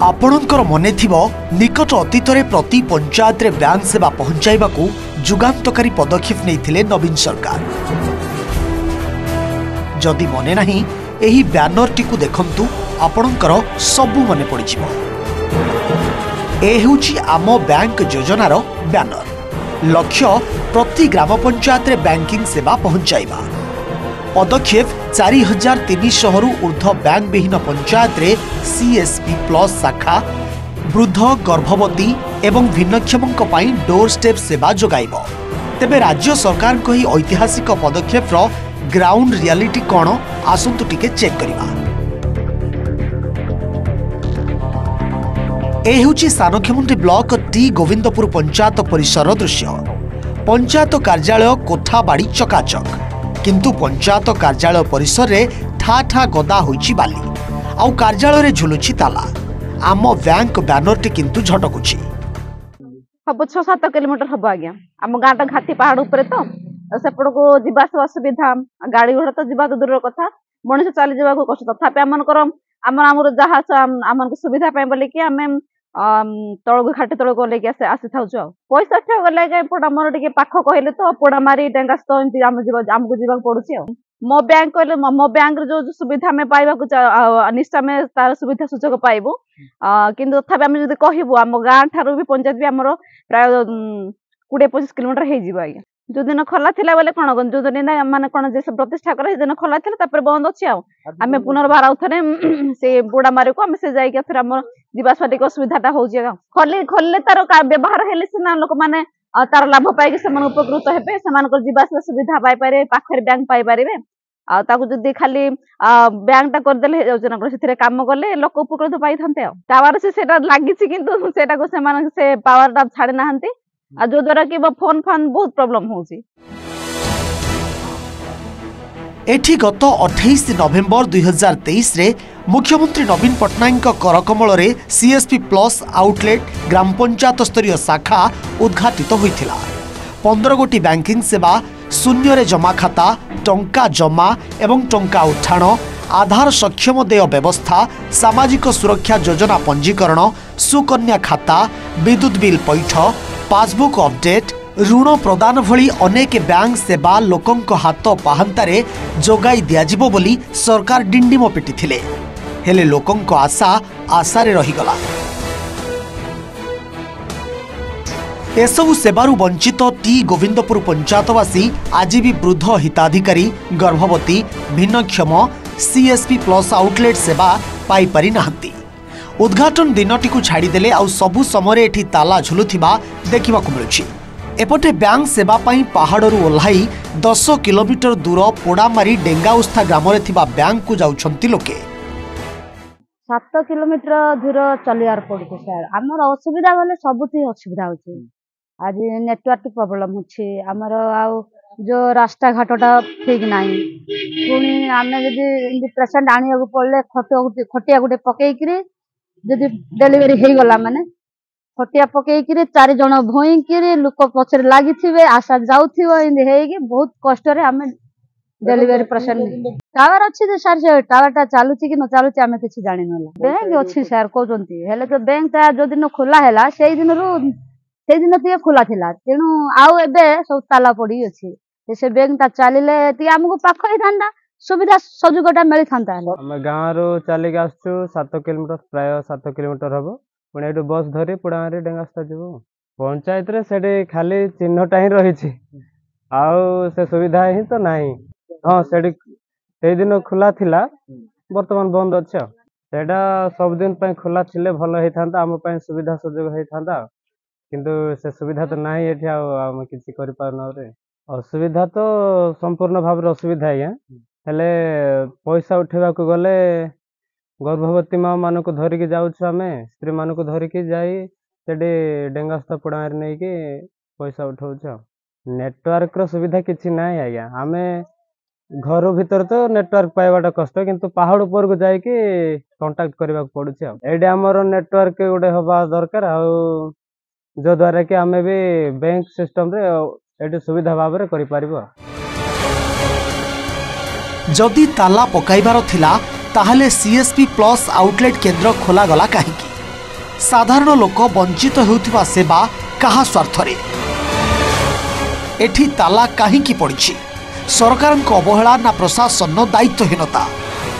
आपणकर मने थिबो निकट अतीतरे प्रति पंचायत रे बैंक सेवा पहुंचाइबाकू जुगान्तकारी पदक्षेप नैथिले नवीन सरकार। जदि मने नाही एही बैनर टिकु देखंतु आपणकर सबु मने पड़िजिबो। ए हेउची आम बैंक योजनार बैनर। लक्ष्य प्रति ग्राम पंचायत रे बैंकिंग सेवा पहुंचाइबा। पदक्षेप 4300 रु ऊर्ध्व बैंक विहीन पंचायत रे सीएसपी प्लस शाखा वृद्ध गर्भवती एवं भिन्नक्षमों पई डोर स्टेप सेवा जोगाइब। तेबे राज्य सरकार को ही ऐतिहासिक पदक्षेप रो ग्राउंड रियलिटी कौन आसंतु टिके चेक करिबा। ए हेउची सानखेमुंडी ब्लॉक टी गोविंदपुर पंचायत परिसर दृश्य। पंचायत कार्यालय कोठा बाड़ी चकाचक, किंतु पंचायत कार्यालय परिसर रे ठा ठा गदा होईची बाली आउ कार्यालय रे झुलुची ताला। आम बैंक बैनर टी किंतु झटकुची। हम 6-7 किलोमीटर हम आज्ञा आम गाँटा घाटी पहाड़ उपर तो सेपट को जावास असुविधा गाड़ी घोड़ा तो जा तो दूर कथा मनुष्य चली जावा कष्ट तथापि आमर जहाज आम सुविधा बोलिकी आम तलू घाटी तलू लेकिन आसी था पैसा उठा गले आमर टे पाख कहले तो पोड़ामारी डेंगास तो आमको जावाक पड़ुची। मो बैंक कहले मो बैंक जो सुविधा आम पाइबा निश्चय आम तार सुविधा सुजोग पाइबू किंतु तथापि आम जब कहबू आम गाँ ठारू भी पंचायत भी आमर प्राय 20-25 किलोमीटर हो आज्ञा। जो दिन खोला थिला बोले कौन जो दिन माने कौन जे प्रतिष्ठा करे दिन खोला थिला तापर बंद अछि आमे पुनर्बार आउथरे से बुड़ा मारे को आमे से जाई के फिर हमर जीवास्वाटिक असुविधाटा होउछि खोलले तार व्यवहार हेले सिना लोक माने तार लाभ पाइ के समान उपकृत हेबे समान को जीवास्वा सुविधा पाइ पारे पाखरे बैंक पाइ पारिबे आ ताकू जदी खाली बैंक टा कर देले योजना कर सेथिरे काम करले लोक उपकृत पाइ थांते टावर से सेटा लागिछि किंतु सेटा को समान से पावर टा छाड़े नाहंती जो द्वारा कि फोन फान बहुत प्रॉब्लम होउची। एठी गत 28 नवेम्बर 2023 रे मुख्यमंत्री नवीन पट्टनायक करकमल रे सीएसपी प्लस आउटलेट ग्राम पंचायत स्तरीय शाखा उद्घाटित होइथिला। 15 गोटी बैंकिंग सेवा, शून्य रे जमा खाता, टंका जमा एवं टंका उठाण, आधार सक्षम देय व्यवस्था, सामाजिक सुरक्षा योजना पंजीकरण, सुकन्या खाता, विद्युत बिल पैठ, पासबुक अपडेट, ऋण प्रदान भली अनेक बैंक सेवा लोकंक हाथ पाहांतारे जोगाई दियाजिबो बोली सरकार डिंडिम पिटी थिले। हेले लोकंक आशा आशारे रहीगला। एसबु सेवारु वंचित टी गोविंदपुर पंचायतवासी आज भी वृद्ध हिताधिकारी, गर्भवती, भिन्नक्षम सीएसपी प्लस आउटलेट सेवा पाई पारि नाहंती। उद्घाटन दिनटी को छाड़ीदेले आउ सबु समय एठी ताला झुलुथिबा देखिबाकु मिलुछि। एपटे बैंक सेवा पाई पहाड़रू ओल्हाई 10 किलोमीटर दूर पोड़ामारी डेंगाउस्था ग्राम रे थिबा बैंक को जाउछंती लोके। 7 किलोमीटर दूर चलियार पड़ुछि सर। हमर असुविधा बोले सबुठी असुविधा होछि। आज नेटवर्क प्रॉब्लम होछि हमर आउ जो रास्ता घाटटा ठीक नाही पुणी आमे जदी पेशेंट आनिया को पड़ले खटिया गुटे पकेइकरी जदी डेलीवरी हे गला माने खटिया पकेइकरी 4 जण भोइकरी लोक पछरे लागिथिबे आशा जाउथिबो इंदे हेगी बहुत कष्ट रे हमें डेलीवरी पेशेंट टावर अछि जे सर से टावरटा चालुछि कि न चालुछि हमें किछि जानि नला। बैंक अछि सर कहजंती हेले तो बैंक ता जो दिन खोला हैला सेई दिन ते खोला थिला तेनु आउ एबे सब ताला पड़ी अछि से बैंक ता चालिले ती हमको पाख ही थांदा सुविधा सुजोगटा मिली थांता। हम गाँव रो चली आसु 7 किलोमीटर प्राय 7 किलोमीटर हम पुणे एटू बस धरी पुड़ामारी डेंगास्ता जीवु। पंचायत रे सेठी खाली चिन्हटा ही रही आउ से सुविधा ही तो नहीं। हाँ से दिन खुला थिला वर्तमान बंद अच्छे सेटा सब दिन पे खुला थिले भल होई थांता आम पे सुविधा सुजोग होई थांता किंतु से सुविधा तो नहीं एठी आम किछि करि पारनो रे। असुविधा तो संपूर्ण भाव असुविधा है हेले पैसा उठेबा को गले गर्भवती माँ मान को धरिकी जाउछु आमे स्त्री मान को धरिकी जाई सेठी डेंगास्ता पुड़ामारी नहीं कि पैसा उठाउछु। नेटवर्क रो सुविधा किछि नाही आज्ञा आमे घर भीतर तो नेटवर्क पाइबाटा कष्ट किंतु पहाड़ ऊपर को जाई कि कांटेक्ट करबा पड़ुछि। एडे हमर नेटवर्क गोटे हबा दरकार जो द्वारा कि आमे भी बैंक सिस्टम रे एडे सुविधा भाव रे करि पारिबो। जदि ताला पकाइबार थिला ताहले सीएसपी प्लस आउटलेट केंद्र खोला गला काहेकि साधारण लोक वंचित होउथिबा सेवा कहा स्वार्थरे एठी ताला काहींकी पड़ी सरकारक अवहेला ना प्रशासन दायित्वहीनता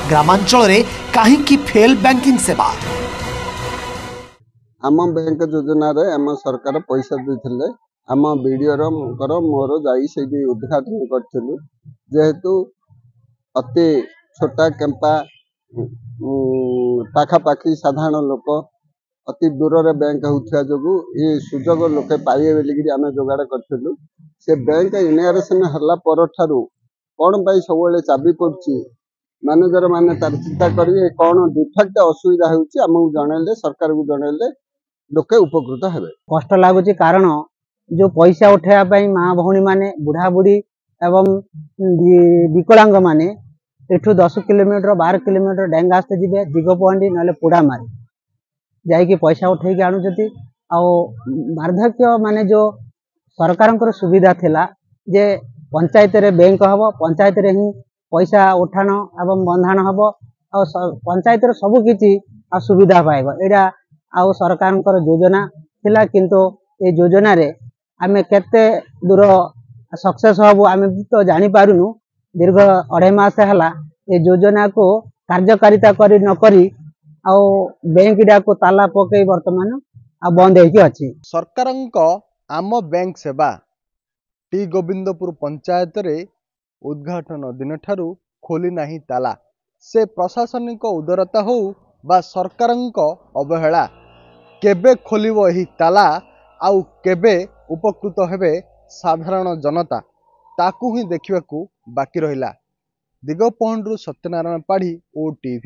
ग्रामांचल रे काहींकी फेल बैंकिंग सेवा आम बैंक योजना रे आम सरकार पैसा देथिले आम बीडीओ मोर जाई से उद्घाटन करथिलु जेहेतु अति छोटा केम्पा पाखापाखि साधारण लोक अति दूर रे बैंक होउथिया जोगु ये सुजोग लोके पाइए बोलिकी आम जोगाड़ करथिलु से बैंक इनॉग्रेशन हल्ला पर ठारू कौन पाई सब चाबी पड़ुछि मैनेजर माने तार चिंता करिए कौन डिफेक्ट असुविधा होउछि आमକୁ जणैले सरकार को जणैले लोके उपकृत हेबे। कष्ट लागुछि कारण जो पैसा उठाया पाई माँ भौणी माने बुढ़ा बुढ़ी एवं विकलांग माने एठू 10 किलोमीटर 12 किलोमीटर डेंगा आस्ते जिबे दिगपहंडी नले पोड़ा मारी जाइकी पैसा उठेकी आणुछथि आ वार्धक्य माने जो सरकारंकर सुविधा थिला जे पंचायत रे बैंक हबो पंचायत रे ही पैसा उठाण एवं बंधाण हबो आ पंचायत रे सब किछि सुविधा पाइबो एडा आ सरकारंकर योजना थिला किंतु ए योजना रे आमे केते दूर सक्सेस हबो आमे तो जानि पारुनु दीर्घ 2.5 मास हला ए योजना को कार्यकारिता करी न करी आ बैंक डा को ताला पकई वर्तमान आ बंद होकी अछि। सरकारंक आम बैंक सेवा टी गोविंदपुर पंचायत रे उद्घाटन दिन ठारू खोली नाही ताला से प्रशासनिक उदारता हो बा सरकारंक अवहेला केबे खोलिबो एही ताला आउ केबे उपकृत हेबे साधारण जनता ताकू ही देखिबाकू बाकी रहिला। दिगपहंडरू सत्यनारायण पाढ़ी OTV।